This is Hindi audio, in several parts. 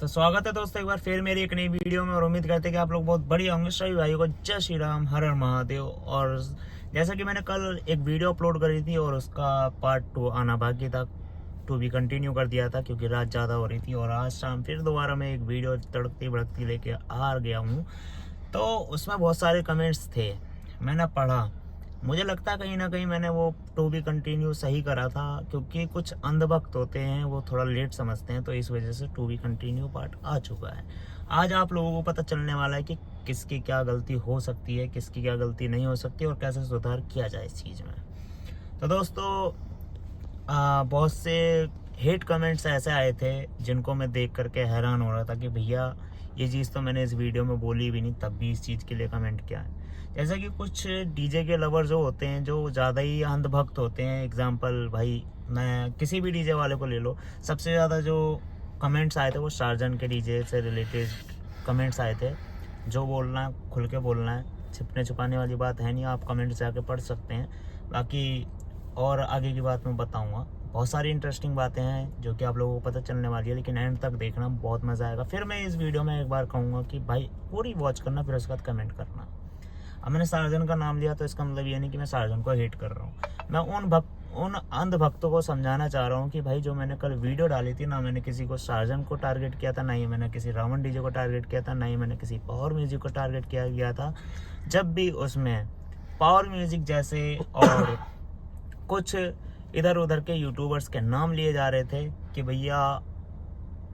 तो स्वागत है दोस्तों एक बार फिर मेरी एक नई वीडियो में। और उम्मीद करते हैं कि आप लोग बहुत बढ़िया होंगे। सभी भाइयों को जय श्री राम, हर हर महादेव। और जैसा कि मैंने कल एक वीडियो अपलोड करी थी और उसका पार्ट 2 आना बाकी था, टू भी कंटिन्यू कर दिया था क्योंकि रात ज़्यादा हो रही थी। और आज शाम फिर दोबारा मैं एक वीडियो तड़कती भड़कती लेके आ गया हूँ। तो उसमें बहुत सारे कमेंट्स थे, मैंने पढ़ा। मुझे लगता है कहीं ना कहीं मैंने वो टू बी कंटिन्यू सही करा था, क्योंकि कुछ अंधभक्त होते हैं वो थोड़ा लेट समझते हैं, तो इस वजह से टू बी कंटिन्यू पार्ट आ चुका है। आज आप लोगों को पता चलने वाला है कि किसकी क्या गलती हो सकती है, किसकी क्या गलती नहीं हो सकती और कैसे सुधार किया जाए इस चीज़ में। तो दोस्तों बहुत से हेट कमेंट्स ऐसे आए थे जिनको मैं देख करके हैरान हो रहा था कि भैया ये चीज़ तो मैंने इस वीडियो में बोली भी नहीं, तब भी इस चीज़ के लिए कमेंट किया है। जैसा कि कुछ डीजे के लवर जो होते हैं, जो ज़्यादा ही अंधभक्त होते हैं। एग्जांपल भाई मैं किसी भी डीजे वाले को ले लो, सबसे ज़्यादा जो कमेंट्स आए थे वो शाहजहां के डीजे से रिलेटेड कमेंट्स आए थे। जो बोलना है खुल के बोलना है, छिपने छुपाने वाली बात है नहीं, आप कमेंट्स जाके पढ़ सकते हैं। बाकी और आगे की बात मैं बताऊंगा। बहुत सारी इंटरेस्टिंग बातें हैं जो कि आप लोगों को पता चलने वाली है, लेकिन एंड तक देखना, बहुत मज़ा आएगा। फिर मैं इस वीडियो में एक बार कहूँगा कि भाई पूरी वॉच करना, फिर उसके बाद कमेंट करना। अब मैंने शाहजहां का नाम लिया तो इसका मतलब ये नहीं कि मैं शाहजहां को हेट कर रहा हूँ। मैं उन अंधभक्तों को समझाना चाह रहा हूँ कि भाई जो मैंने कल वीडियो डाली थी ना, मैंने किसी को शाहजहां को टारगेट किया था, ना ही मैंने किसी रावण डीजे को टारगेट किया था, ना ही मैंने किसी पावर म्यूजिक को टारगेट किया गया था। जब भी उसमें पावर म्यूजिक जैसे और कुछ इधर उधर के यूट्यूबर्स के नाम लिए जा रहे थे कि भैया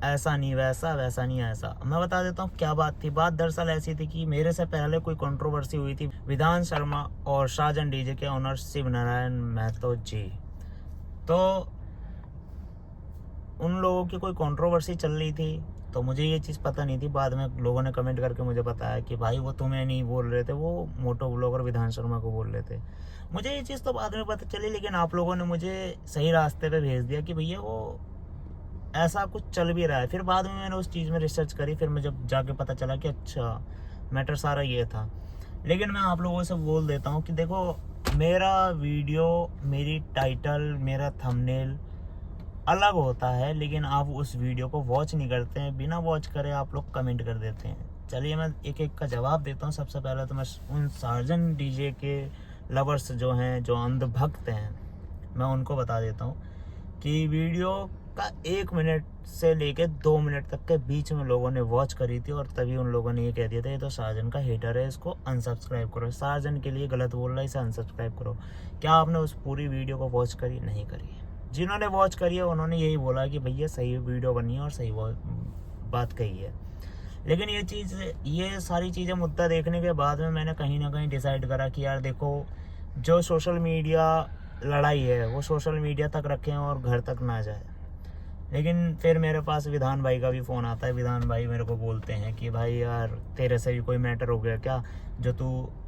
ऐसा नहीं वैसा, वैसा नहीं ऐसा, मैं बता देता हूँ क्या बात थी। बात दरअसल ऐसी थी कि मेरे से पहले कोई कंट्रोवर्सी हुई थी विधान शर्मा और शाहजहां डीजे के ऑनर शिव नारायण महतो जी। तो उन लोगों की कोई कंट्रोवर्सी चल रही थी, तो मुझे ये चीज़ पता नहीं थी। बाद में लोगों ने कमेंट करके मुझे बताया कि भाई वो तुम्हें नहीं बोल रहे थे, वो मोटो ब्लॉगर विधान शर्मा को बोल रहे थे। मुझे ये चीज़ तो बाद में पता चली, लेकिन आप लोगों ने मुझे सही रास्ते पे भेज दिया कि भैया वो ऐसा कुछ चल भी रहा है। फिर बाद में मैंने उस चीज़ में रिसर्च करी, फिर मुझे जाके पता चला कि अच्छा मैटर सारा ये था। लेकिन मैं आप लोगों से बोल देता हूँ कि देखो, मेरा वीडियो, मेरी टाइटल, मेरा थंबनेल अलग होता है, लेकिन आप उस वीडियो को वॉच नहीं करते हैं। बिना वॉच करे आप लोग कमेंट कर देते हैं। चलिए मैं एक एक का जवाब देता हूँ। सबसे पहले तो मैं उन शाहजहां डीजे के लवर्स जो हैं, जो अंधभक्त हैं, मैं उनको बता देता हूँ कि वीडियो का 1 मिनट से लेके 2 मिनट तक के बीच में लोगों ने वॉच करी थी, और तभी उन लोगों ने ये कह दिया था ये तो शाहजहां का हेटर है, इसको अनसब्सक्राइब करो, शाहजहां के लिए गलत बोल रहा है, इसे अनसब्सक्राइब करो। क्या आपने उस पूरी वीडियो को वॉच करी? नहीं करी। जिन्होंने वॉच करी है उन्होंने यही बोला कि भैया सही वीडियो बनी है और सही बात कही है। लेकिन ये सारी चीज़ें मुद्दा देखने के बाद में मैंने कहीं ना कहीं डिसाइड करा कि यार देखो, जो सोशल मीडिया लड़ाई है वो सोशल मीडिया तक रखें और घर तक ना जाए। लेकिन फिर मेरे पास विधान भाई का भी फ़ोन आता है। विधान भाई मेरे को बोलते हैं कि भाई यार तेरे से भी कोई मैटर हो गया क्या, जो तू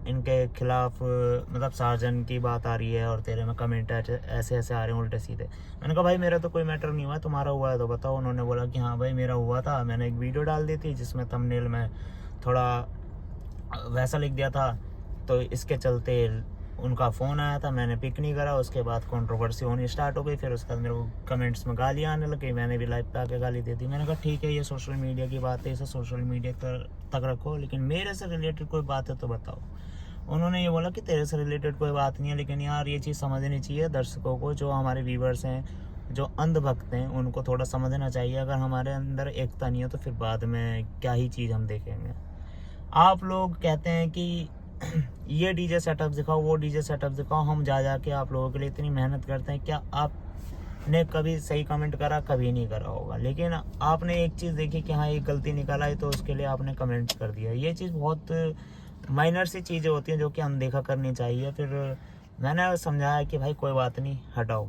इनके खिलाफ, मतलब शाहजहां की बात आ रही है और तेरे में कमेंट ऐसे ऐसे आ रहे हैं उल्टे सीधे। मैंने कहा भाई मेरा तो कोई मैटर नहीं हुआ, तुम्हारा हुआ है तो बताओ। उन्होंने बोला कि हाँ भाई मेरा हुआ था, मैंने एक वीडियो डाल दी थी जिसमें थंबनेल में थोड़ा वैसा लिख दिया था, तो इसके चलते उनका फ़ोन आया था, मैंने पिक नहीं करा। उसके बाद कंट्रोवर्सी होनी स्टार्ट हो गई। फिर उसके बाद मेरे को कमेंट्स में गालियाँ आने लगी, मैंने भी लाइव पे आके गाली दे दी। मैंने कहा ठीक है, ये सोशल मीडिया की बात है, इसे सोशल मीडिया तक रखो, लेकिन मेरे से रिलेटेड कोई बात है तो बताओ। उन्होंने ये बोला कि तेरे से रिलेटेड कोई बात नहीं है, लेकिन यार ये चीज़ समझनी चाहिए दर्शकों को, जो हमारे व्यूवर्स हैं, जो अंधभक्त हैं, उनको थोड़ा समझना चाहिए। अगर हमारे अंदर एकता नहीं है तो फिर बाद में क्या ही चीज़ हम देखेंगे। आप लोग कहते हैं कि ये डीजे सेटअप दिखाओ, वो डीजे सेटअप दिखाओ, हम जा जा के आप लोगों के लिए इतनी मेहनत करते हैं, क्या आपने कभी सही कमेंट करा? कभी नहीं करा होगा। लेकिन आपने एक चीज़ देखी कि हाँ एक गलती निकल आई, तो उसके लिए आपने कमेंट कर दिया। ये चीज़ बहुत माइनर सी चीज़ें होती हैं जो कि अनदेखा करनी चाहिए। फिर मैंने समझाया कि भाई कोई बात नहीं, हटाओ।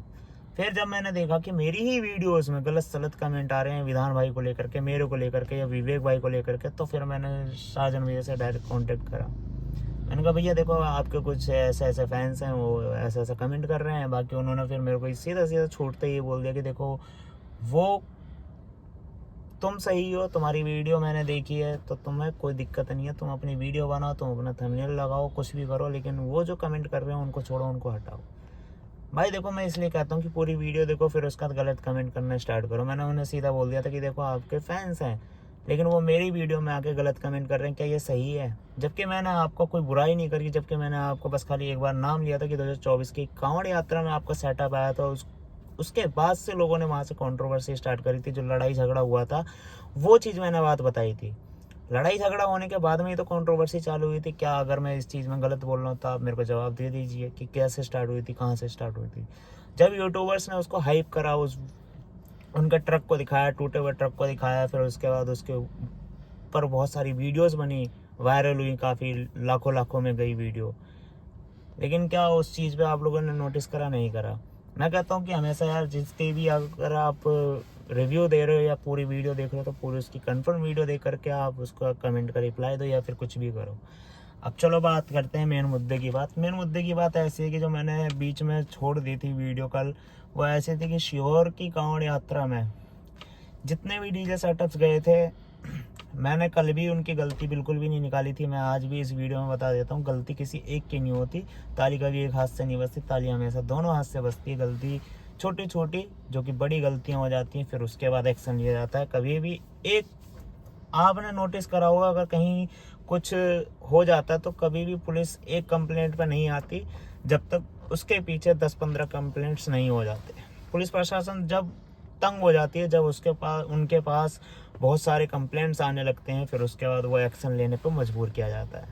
फिर जब मैंने देखा कि मेरी ही वीडियोस में गलत सलत कमेंट आ रहे हैं विधान भाई को लेकर के, मेरे को लेकर के, या विवेक भाई को लेकर के, तो फिर मैंने शाहजहां भैया से डायरेक्ट कांटेक्ट करा। मैंने कहा भैया देखो, आपके कुछ ऐसे ऐसे फैंस हैं, वो ऐसा ऐसा कमेंट कर रहे हैं। बाकी उन्होंने फिर मेरे को सीधा सीधा छूटते ही बोल दिया कि देखो, वो तुम सही हो, तुम्हारी वीडियो मैंने देखी है, तो तुम्हें कोई दिक्कत नहीं है, तुम अपनी वीडियो बनाओ, तुम अपना थंबनेल लगाओ, कुछ भी करो, लेकिन वो जो कमेंट कर रहे हैं उनको छोड़ो, उनको हटाओ। भाई देखो, मैं इसलिए कहता हूँ कि पूरी वीडियो देखो, फिर उसका गलत कमेंट करना स्टार्ट करो। मैंने उन्हें सीधा बोल दिया था कि देखो आपके फैंस हैं, लेकिन वो मेरी वीडियो में आके गलत कमेंट कर रहे हैं, क्या ये सही है? जबकि मैंने आपको कोई बुराई नहीं करी, जबकि मैंने आपको बस खाली एक बार नाम लिया था कि 2024 की कांवड़ यात्रा में आपका सेटअप आया था। उसके बाद से लोगों ने वहाँ से कंट्रोवर्सी स्टार्ट करी थी, जो लड़ाई झगड़ा हुआ था वो चीज़ मैंने बात बताई थी। लड़ाई झगड़ा होने के बाद में ही तो कंट्रोवर्सी चालू हुई थी। क्या अगर मैं इस चीज़ में गलत बोल रहा हूँ तो आप मेरे को जवाब दे दीजिए कि कैसे स्टार्ट हुई थी, कहाँ से स्टार्ट हुई थी। जब यूट्यूबर्स ने उसको हाइप करा, उनके ट्रक को दिखाया, टूटे हुए ट्रक को दिखाया, फिर उसके बाद उसके ऊपर बहुत सारी वीडियोस बनी, वायरल हुई, काफ़ी लाखों में गई वीडियो। लेकिन क्या उस चीज़ पे आप लोगों ने नोटिस करा? नहीं करा। मैं कहता हूँ कि हमेशा यार जिसके भी अगर आप रिव्यू दे रहे हो या पूरी वीडियो देख रहे हो तो पूरी उसकी कंफर्म वीडियो देख करके आप उसका कमेंट का रिप्लाई दो या फिर कुछ भी करो। अब चलो बात करते हैं मेन मुद्दे की बात। मेन मुद्दे की बात ऐसी है कि जो मैंने बीच में छोड़ दी थी वीडियो कल, वो ऐसी थी कि सीहोर की कांवड़ यात्रा में जितने भी डीजे सेटअप्स गए थे, मैंने कल भी उनकी गलती बिल्कुल भी नहीं निकाली थी। मैं आज भी इस वीडियो में बता देता हूँ, गलती किसी एक की नहीं होती। ताली कभी एक हाथ से नहीं बजती, ताली हमेशा दोनों हाथ से बजती है। गलती छोटी छोटी जो कि बड़ी गलतियाँ हो जाती हैं, फिर उसके बाद एक्शन लिया जाता है। कभी भी एक आपने नोटिस करा होगा, अगर कहीं कुछ हो जाता है तो कभी भी पुलिस एक कंप्लेंट पर नहीं आती जब तक उसके पीछे 10-15 कंप्लेंट्स नहीं हो जाते। पुलिस प्रशासन जब तंग हो जाती है, जब उनके पास बहुत सारे कंप्लेंट्स आने लगते हैं, फिर उसके बाद वो एक्शन लेने पर मजबूर किया जाता है।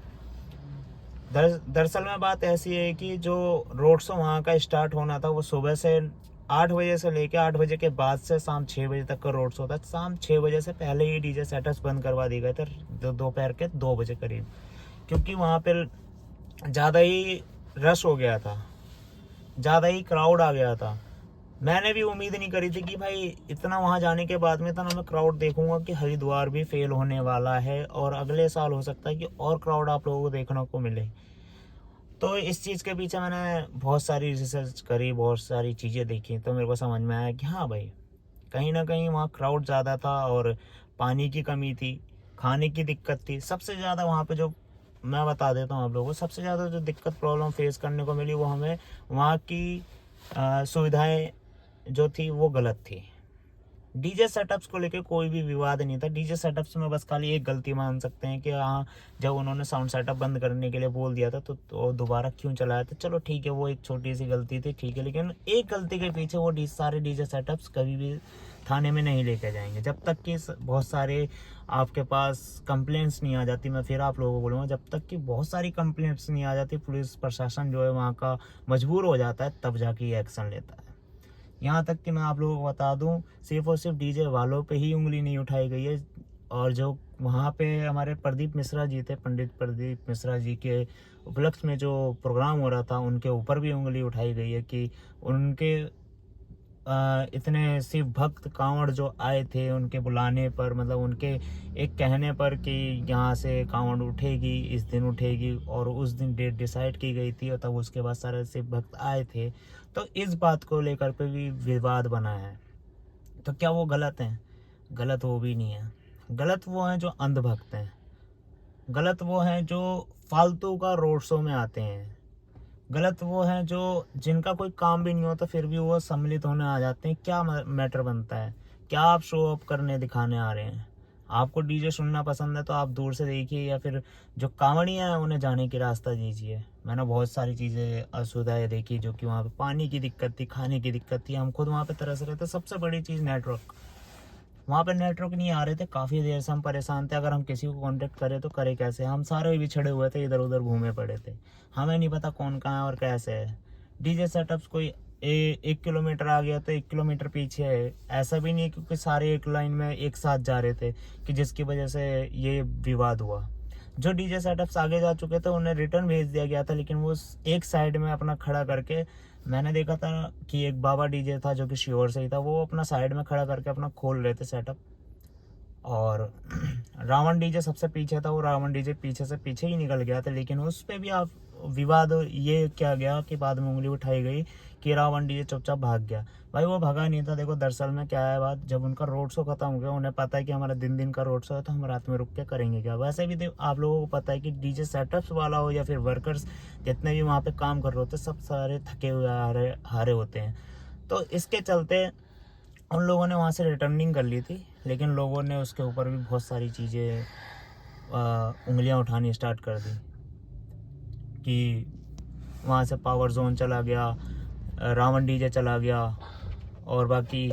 दरअसल में बात ऐसी है कि जो रोड शो वहाँ का स्टार्ट होना था वो सुबह से 8 बजे से लेकर 8 बजे के बाद से शाम 6 बजे तक का रोड शो था। शाम 6 बजे से पहले ही डीजे सेटअप्स बंद करवा दिए गए थे, दोपहर के 2 बजे करीब, क्योंकि वहाँ पर ज़्यादा ही रश हो गया था, ज़्यादा ही क्राउड आ गया था। मैंने भी उम्मीद नहीं करी थी कि भाई इतना वहाँ जाने के बाद में इतना मैं क्राउड देखूंगा कि हरिद्वार भी फेल होने वाला है और अगले साल हो सकता है कि और क्राउड आप लोगों को देखने को मिले। तो इस चीज़ के पीछे मैंने बहुत सारी रिसर्च करी, बहुत सारी चीज़ें देखी, तो मेरे को समझ में आया कि हाँ भाई, कहीं ना कहीं वहाँ क्राउड ज़्यादा था और पानी की कमी थी, खाने की दिक्कत थी। सबसे ज़्यादा वहाँ पे जो मैं बता देता हूँ आप लोगों को, सबसे ज़्यादा जो दिक्कत प्रॉब्लम फेस करने को मिली वो हमें वहाँ की सुविधाएं जो थी वो गलत थी। डीजे सेटअप्स को लेके कोई भी विवाद नहीं था। डीजे सेटअप्स में बस खाली एक गलती मान सकते हैं कि हाँ, जब उन्होंने साउंड सेटअप बंद करने के लिए बोल दिया था तो दोबारा क्यों चलाया था। चलो ठीक है, वो एक छोटी सी गलती थी, ठीक है, लेकिन एक गलती के पीछे वो सारे डीजे सेटअप्स कभी भी थाने में नहीं लेके जाएंगे जब तक कि बहुत सारे आपके पास कंप्लेंट्स नहीं आ जाती। मैं फिर आप लोगों को बोलूँगा, जब तक कि बहुत सारी कंप्लेंट्स नहीं आ जाती, पुलिस प्रशासन जो है वहाँ का मजबूर हो जाता है, तब जाके ये एक्शन लेता है। यहाँ तक कि मैं आप लोगों को बता दूं, सिर्फ और सिर्फ डीजे वालों पे ही उंगली नहीं उठाई गई है, और जो वहाँ पे हमारे प्रदीप मिश्रा जी थे, पंडित प्रदीप मिश्रा जी के उपलक्ष्य में जो प्रोग्राम हो रहा था, उनके ऊपर भी उंगली उठाई गई है कि उनके इतने शिव भक्त कांवड़ जो आए थे उनके बुलाने पर, मतलब उनके एक कहने पर कि यहाँ से कांवड़ उठेगी, इस दिन उठेगी, और उस दिन डेट डिसाइड की गई थी और तब उसके बाद सारे शिव भक्त आए थे। तो इस बात को लेकर पे भी विवाद बना है। तो क्या वो गलत हैं? गलत वो भी नहीं है। गलत वो हैं जो अंधभक्त हैं, गलत वो हैं जो फालतू का रोड शो में आते हैं, गलत वो हैं जो जिनका कोई काम भी नहीं होता फिर भी वो सम्मिलित होने आ जाते हैं। क्या मैटर बनता है? क्या आप शो अप करने दिखाने आ रहे हैं? आपको डीजे सुनना पसंद है तो आप दूर से देखिए, या फिर जो कांवड़ियाँ हैं उन्हें जाने की रास्ता दीजिए। मैंने बहुत सारी चीज़ें असुविधाएँ देखी, जो कि वहाँ पे पानी की दिक्कत थी, खाने की दिक्कत थी, हम खुद वहाँ पे तरस रहे थे। सबसे बड़ी चीज़ नेटवर्क, वहाँ पे नेटवर्क नहीं आ रहे थे, काफ़ी देर से हम परेशान थे। अगर हम किसी को कांटेक्ट करें तो करें कैसे? हम सारे बिछड़े हुए थे, इधर उधर घूमे पड़े थे, हमें नहीं पता कौन कहाँ है और कैसे है। डीजे सेटअप्स कोई 1 किलोमीटर आ गया तो 1 किलोमीटर पीछे है, ऐसा भी नहीं है, क्योंकि सारे एक लाइन में एक साथ जा रहे थे कि जिसकी वजह से ये विवाद हुआ। जो डीजे सेटअप्स आगे जा चुके थे उन्हें रिटर्न भेज दिया गया था, लेकिन वो एक साइड में अपना खड़ा करके, मैंने देखा था कि एक बाबा डीजे था जो कि श्योर से ही था, वो अपना साइड में खड़ा करके अपना खोल रहे थे सेटअप। और रावण डीजे सबसे पीछे था, वो रावण डीजे पीछे से पीछे ही निकल गया था, लेकिन उस पर भी आप विवाद ये क्या गया कि बाद में उंगली उठाई गई कि रावण डीजे चुपचाप भाग गया। भाई वो भागा नहीं था। देखो दरअसल में क्या है बात, जब उनका रोड शो खत्म हो गया, उन्हें पता है कि हमारा दिन का रोड शो है, तो हम रात में रुक के करेंगे क्या। वैसे भी आप लोगों को पता है कि डीजे सेटअप्स वाला हो या फिर वर्कर्स जितने भी वहाँ पे काम कर रहे होते, सब सारे थके हुए हारे होते हैं। तो इसके चलते उन लोगों ने वहाँ से रिटर्निंग कर ली थी, लेकिन लोगों ने उसके ऊपर भी बहुत सारी चीज़ें उंगलियां उठानी स्टार्ट कर दी कि वहाँ से पावर जोन चला गया, रावण डीजे चला गया, और बाकी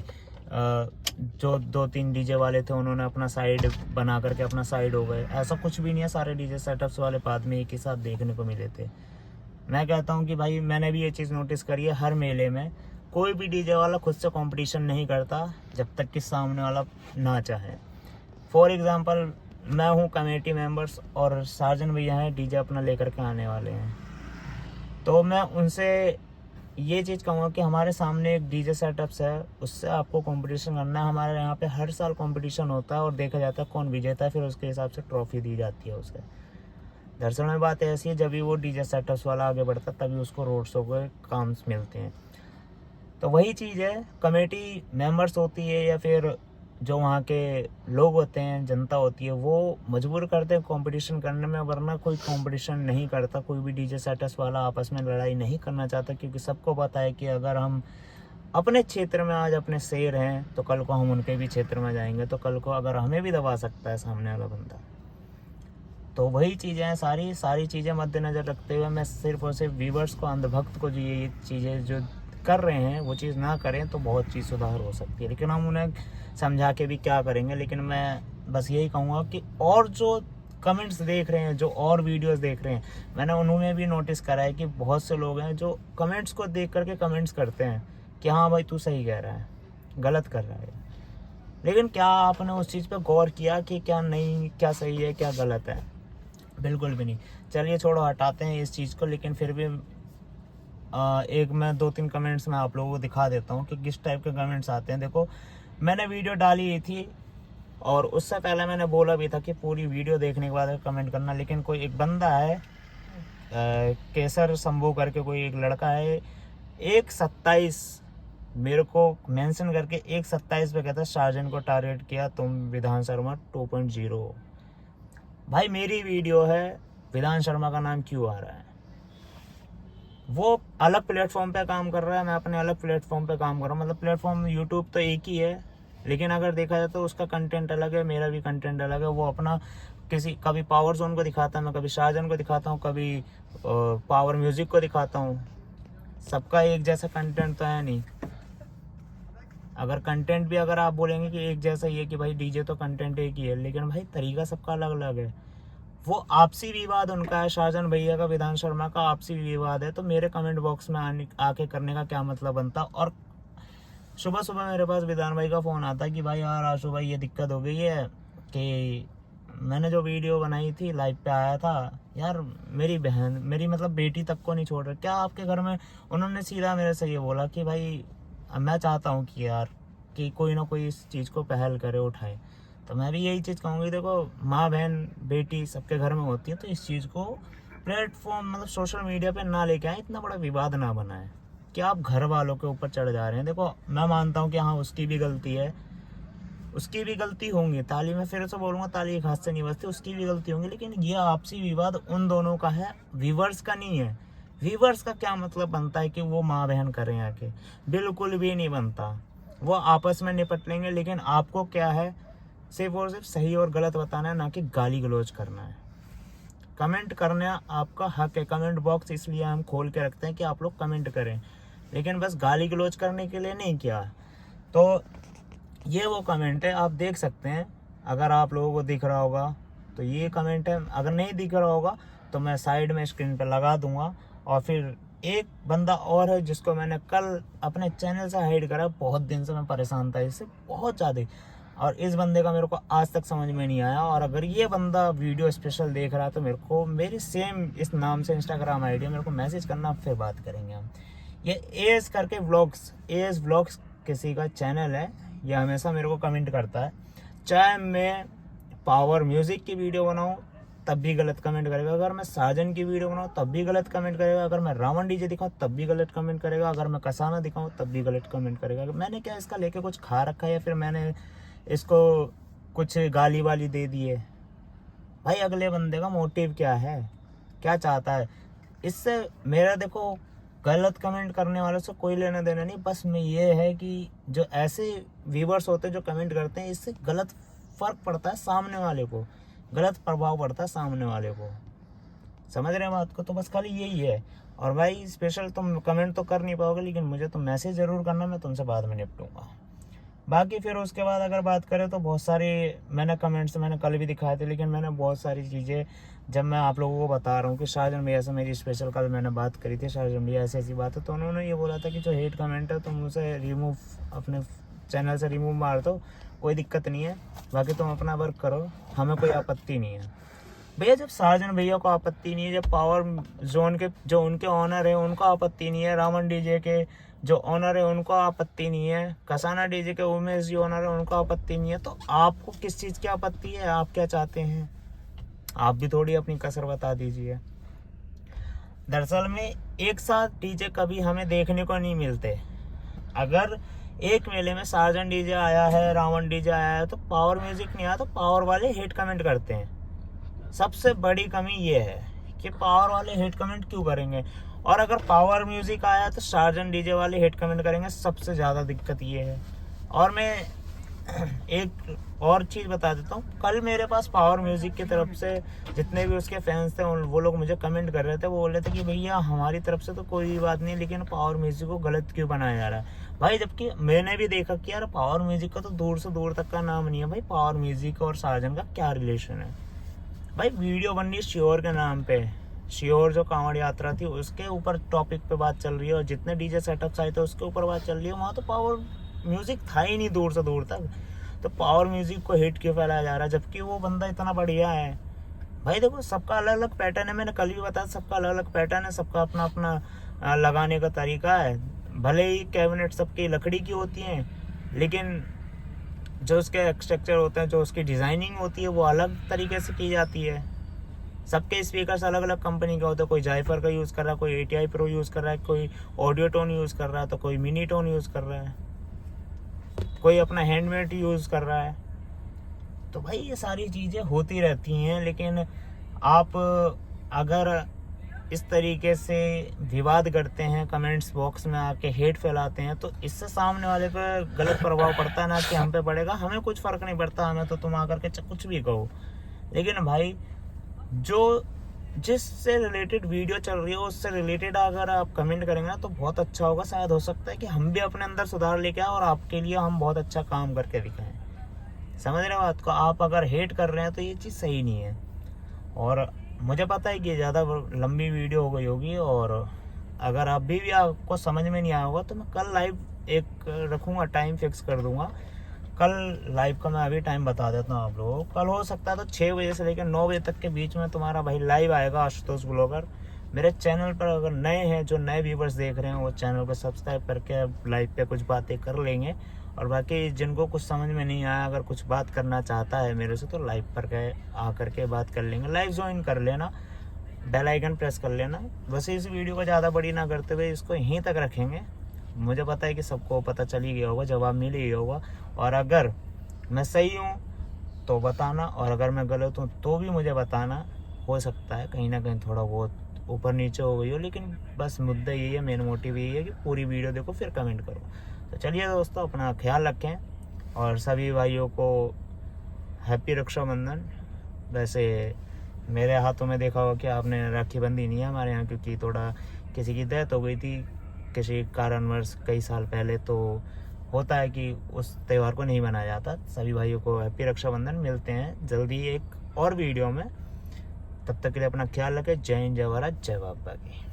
जो 2-3 डीजे वाले थे उन्होंने अपना साइड बना करके अपना साइड हो गए। ऐसा कुछ भी नहीं है, सारे डीजे सेटअप्स वाले बाद में एक ही साथ देखने को मिले थे। मैं कहता हूँ कि भाई मैंने भी ये चीज़ नोटिस करी है, हर मेले में कोई भी डीजे वाला खुद से कंपटीशन नहीं करता जब तक कि सामने वाला ना चाहे। फॉर एग्जांपल मैं हूँ कमेटी मेंबर्स और सार्जन भैया हैं डीजे अपना लेकर के आने वाले हैं, तो मैं उनसे ये चीज़ कहूँगा कि हमारे सामने एक डीजे सेटअप्स है, उससे आपको कंपटीशन करना है। हमारे यहाँ पे हर साल कंपटीशन होता है और देखा जाता है कौन विजेता है, फिर उसके हिसाब से ट्रॉफी दी जाती है उसे। दरअसल में बात ऐसी है, जब भी वो डीजे सेटअप्स वाला आगे बढ़ता है तभी उसको रोड शो के काम मिलते हैं। तो वही चीज़ है, कमेटी मेंबर्स होती है या फिर जो वहाँ के लोग होते हैं, जनता होती है, वो मजबूर करते हैं कंपटीशन करने में, वरना कोई कंपटीशन नहीं करता। कोई भी डीजे सेटअप्स वाला आपस में लड़ाई नहीं करना चाहता, क्योंकि सबको पता है कि अगर हम अपने क्षेत्र में आज अपने शेर हैं तो कल को हम उनके भी क्षेत्र में जाएंगे, तो कल को अगर हमें भी दबा सकता है सामने वाला बंदा। तो वही चीज़ें हैं, सारी चीज़ें मद्देनज़र रखते हुए मैं सिर्फ और सिर्फ व्यूवर्स को, अंधभक्त को जो ये चीज़ें जो कर रहे हैं वो चीज़ ना करें तो बहुत चीज़ सुधार हो सकती है। लेकिन हम उन्हें समझा के भी क्या करेंगे। लेकिन मैं बस यही कहूँगा कि और जो कमेंट्स देख रहे हैं, जो और वीडियोस देख रहे हैं, मैंने उन्होंने भी नोटिस करा है कि बहुत से लोग हैं जो कमेंट्स को देख करके कमेंट्स करते हैं कि हाँ भाई तू सही कह रहा है, गलत कर रहा है। लेकिन क्या आपने उस चीज़ पर गौर किया कि क्या नहीं, क्या सही है क्या गलत है? बिल्कुल भी नहीं। चलिए छोड़ो, हटाते हैं इस चीज़ को। लेकिन फिर भी एक मैं 2-3 कमेंट्स में आप लोगों को दिखा देता हूँ कि किस टाइप के कमेंट्स आते हैं। देखो, मैंने वीडियो डाली थी और उससे पहले मैंने बोला भी था कि पूरी वीडियो देखने के बाद कमेंट करना, लेकिन कोई एक बंदा है केसर शंभू करके, कोई एक लड़का है, 1:27 मेरे को मेंशन करके 1:27 पे कहता है सार्जन को टारगेट किया तुम विधान शर्मा 2.0। भाई मेरी वीडियो है, विधान शर्मा का नाम क्यों आ रहा है? वो अलग प्लेटफॉर्म पे काम कर रहा है, मैं अपने अलग प्लेटफॉर्म पे काम कर रहा हूँ। मतलब प्लेटफॉर्म यूट्यूब तो एक ही है, लेकिन अगर देखा जाए तो उसका कंटेंट अलग है, मेरा भी कंटेंट अलग है। वो अपना कभी पावर जोन को दिखाता है, मैं कभी शाहजहां को दिखाता हूँ, कभी पावर म्यूजिक को दिखाता हूँ। सबका एक जैसा कंटेंट तो है नहीं। अगर कंटेंट भी अगर आप बोलेंगे कि एक जैसा ही है कि भाई डीजे तो कंटेंट एक ही है, लेकिन भाई तरीका सबका अलग अलग है। वो आपसी विवाद उनका है, शाहजहां भैया का विधान शर्मा का आपसी विवाद है, तो मेरे कमेंट बॉक्स में आके करने का क्या मतलब बनता? और सुबह सुबह मेरे पास विधान भाई का फ़ोन आता कि भाई यार आशु भाई ये दिक्कत हो गई है कि मैंने जो वीडियो बनाई थी लाइव पे आया था यार, मेरी बहन, मेरी मतलब बेटी तक को नहीं छोड़ रहे क्या आपके घर में? उन्होंने सीधा मेरे से ये बोला कि भाई मैं चाहता हूँ कि यार कि कोई ना कोई इस चीज़ को पहल करे, उठाए। तो मैं भी यही चीज़ कहूँगी, देखो माँ बहन बेटी सबके घर में होती है, तो इस चीज़ को प्लेटफॉर्म मतलब सोशल मीडिया पे ना लेके आए, इतना बड़ा विवाद ना बनाए कि आप घर वालों के ऊपर चढ़ जा रहे हैं। देखो मैं मानता हूँ कि हाँ उसकी भी गलती है, उसकी भी गलती होंगी, ताली में फिर से बोलूँगा ताली एक हाथ से नहीं बजती, उसकी भी गलती होंगी, लेकिन ये आपसी विवाद उन दोनों का है, व्यूवर्स का नहीं है। व्यूवर्स का क्या मतलब बनता है कि वो माँ बहन करें आके? बिल्कुल भी नहीं बनता। वो आपस में निपट लेंगे, लेकिन आपको क्या है, सिर्फ और सिर्फ सही और गलत बताना है, ना कि गाली गलौज करना है। कमेंट करना आपका हक है, कमेंट बॉक्स इसलिए हम खोल के रखते हैं कि आप लोग कमेंट करें, लेकिन बस गाली गलौज करने के लिए नहीं किया। तो ये वो कमेंट है, आप देख सकते हैं, अगर आप लोगों को दिख रहा होगा तो ये कमेंट है, अगर नहीं दिख रहा होगा तो मैं साइड में स्क्रीन पर लगा दूंगा। और फिर एक बंदा और है जिसको मैंने कल अपने चैनल से हाइड करा, बहुत दिन से मैं परेशान था इससे बहुत ज़्यादा, और इस बंदे का मेरे को आज तक समझ में नहीं आया। और अगर ये बंदा वीडियो स्पेशल देख रहा है तो मेरे को मेरी सेम इस नाम से इंस्टाग्राम आईडी है, मेरे को मैसेज करना, फिर बात करेंगे हम। ये एएस करके एएस व्लॉग्स किसी का चैनल है, ये हमेशा मेरे को कमेंट करता है, चाहे मैं पावर म्यूजिक की वीडियो बनाऊँ तब भी गलत कमेंट करेगा, अगर मैं साजन की वीडियो बनाऊँ तब भी गलत कमेंट करेगा, अगर मैं रावण डीजे दिखाऊँ तब भी गलत कमेंट करेगा, अगर मैं कसाना दिखाऊँ तब भी गलत कमेंट करेगा। मैंने क्या इसका लेके कुछ खा रखा है या फिर मैंने इसको कुछ गाली वाली दे दी है? भाई अगले बंदे का मोटिव क्या है, क्या चाहता है इससे? मेरा देखो गलत कमेंट करने वालों से कोई लेना देना नहीं। बस में ये है कि जो ऐसे व्यूवर्स होते हैं जो कमेंट करते हैं, इससे गलत फर्क पड़ता है सामने वाले को, गलत प्रभाव पड़ता है सामने वाले को। समझ रहे हैं बात को? तो बस खाली यही है। और भाई स्पेशल तुम कमेंट तो कर नहीं पाओगे, लेकिन मुझे तो मैसेज ज़रूर करना, मैं तुमसे बाद में निपटूंगा। बाकी फिर उसके बाद अगर बात करें तो बहुत सारे मैंने कमेंट्स मैंने कल भी दिखाए थे, लेकिन मैंने बहुत सारी चीज़ें जब मैं आप लोगों को बता रहा हूँ कि शाहजहां भैया से मेरी स्पेशल कल मैंने बात करी थी, शाहजहां भैया ऐसी ऐसी बात है, तो उन्होंने ये बोला था कि जो हेट कमेंट है तुम उसे रिमूव, अपने चैनल से रिमूव मार दो, कोई दिक्कत नहीं है, बाकी तुम अपना वर्क करो, हमें कोई आपत्ति नहीं है। भैया जब शाहजहां भैया को आपत्ति नहीं है, जब पावर जोन के जो उनके ऑनर है उनको आपत्ति नहीं है, रावण डीजे के जो ऑनर है उनको आपत्ति नहीं है, कसाना डीजे के उमेश जी ऑनर है उनको आपत्ति नहीं है, तो आपको किस चीज़ की आपत्ति है? आप क्या चाहते हैं? आप भी थोड़ी अपनी कसर बता दीजिए। दरअसल में एक साथ डीजे कभी हमें देखने को नहीं मिलते। अगर एक मेले में शाहजहां डीजे आया है, रावण डीजे आया है, तो पावर म्यूजिक नहीं आया, तो पावर वाले हेट कमेंट करते हैं। सबसे बड़ी कमी ये है कि पावर वाले हेट कमेंट क्यों करेंगे, और अगर पावर म्यूजिक आया तो शाहजहां डीजे वाले हेट कमेंट करेंगे। सबसे ज़्यादा दिक्कत ये है। और मैं एक और चीज़ बता देता हूँ, कल मेरे पास पावर म्यूजिक की तरफ से जितने भी उसके फैंस थे वो लोग मुझे कमेंट कर रहे थे, वो बोल रहे थे कि भैया हमारी तरफ से तो कोई बात नहीं, लेकिन पावर म्यूजिक को गलत क्यों बनाया जा रहा है भाई। जबकि मैंने भी देखा कि यार पावर म्यूजिक का तो दूर से दूर तक का नाम नहीं है भाई। पावर म्यूजिक और शाहजहां का क्या रिलेशन है भाई? वीडियो बन रही श्योर के नाम पे, श्योर जो कांवड़ यात्रा थी उसके ऊपर टॉपिक पे बात चल रही है, और जितने डीजे सेटअप्स आए थे उसके ऊपर बात चल रही है। वहाँ तो पावर म्यूजिक था ही नहीं दूर से दूर तक, तो पावर म्यूजिक को हिट क्यों फैलाया जा रहा है, जबकि वो बंदा इतना बढ़िया है भाई। देखो सबका अलग अलग पैटर्न है, मैंने कल भी बताया, सबका अलग अलग पैटर्न है, सबका अपना अपना लगाने का तरीका है। भले ही कैबिनेट सबकी लकड़ी की होती हैं, लेकिन जो उसके स्ट्रक्चर होते हैं, जो उसकी डिज़ाइनिंग होती है, वो अलग तरीके से की जाती है। सबके स्पीकर्स अलग अलग कंपनी के होते हैं, कोई जायफर का यूज़ कर रहा है, कोई ATI प्रो यूज़ कर रहा है, कोई ऑडियो टोन यूज़ कर रहा है, तो कोई मिनी टोन यूज़ कर रहा है, कोई अपना हैंडमेड यूज़ कर रहा है। तो भाई ये सारी चीज़ें होती रहती हैं, लेकिन आप अगर इस तरीके से विवाद करते हैं, कमेंट्स बॉक्स में आके हेट फैलाते हैं, तो इससे सामने वाले पर गलत प्रभाव पड़ता है, ना कि हम पे पड़ेगा। हमें कुछ फ़र्क नहीं पड़ता, हमें तो तुम आकर के कुछ भी कहो, लेकिन भाई जो जिससे रिलेटेड वीडियो चल रही है उससे रिलेटेड अगर आप कमेंट करेंगे ना तो बहुत अच्छा होगा। शायद हो सकता है कि हम भी अपने अंदर सुधार लेके आए और आपके लिए हम बहुत अच्छा काम करके दिखाएं। समझ रहे हो बात को? आप अगर हेट कर रहे हैं तो ये चीज़ सही नहीं है। और मुझे पता है कि ज़्यादा लंबी वीडियो हो गई होगी, और अगर अभी भी आपको समझ में नहीं आया होगा तो मैं कल लाइव एक रखूँगा, टाइम फिक्स कर दूँगा। कल लाइव का मैं अभी टाइम बता देता हूँ आप लोगों को। कल हो सकता है तो 6 बजे से लेकर 9 बजे तक के बीच में तुम्हारा भाई लाइव आएगा, आशुतोष ब्लॉगर। मेरे चैनल पर अगर नए हैं, जो नए व्यूवर्स देख रहे हैं, वो चैनल पर सब्सक्राइब करके लाइव पे कुछ बातें कर लेंगे। और बाकी जिनको कुछ समझ में नहीं आया, अगर कुछ बात करना चाहता है मेरे से, तो लाइव पर के आकर के बात कर लेंगे। लाइव ज्वाइन कर लेना, बेल आइकन प्रेस कर लेना। बस इस वीडियो को ज़्यादा बड़ी ना करते हुए इसको यहीं तक रखेंगे। मुझे पता है कि सबको पता चल ही गया होगा, जवाब मिल ही होगा। और अगर मैं सही हूँ तो बताना, और अगर मैं गलत हूँ तो भी मुझे बताना। हो सकता है कहीं ना कहीं थोड़ा बहुत ऊपर नीचे हो गई हो, लेकिन बस मुद्दा यही है, मेन मोटिव यही है कि पूरी वीडियो देखो फिर कमेंट करो। तो चलिए दोस्तों, अपना ख्याल रखें, और सभी भाइयों को हैप्पी रक्षाबंधन। वैसे मेरे हाथों में देखा होगा कि आपने राखी बंधी नहीं है हमारे यहाँ, क्योंकि थोड़ा किसी की डेथ हो गई थी किसी कारणवश कई साल पहले, तो होता है कि उस त्यौहार को नहीं मनाया जाता। सभी भाइयों को हैप्पी रक्षाबंधन। मिलते हैं जल्दी एक और वीडियो में, तब तक के लिए अपना ख्याल रखें। जय हिंद, जय भारत, जय बाबा की।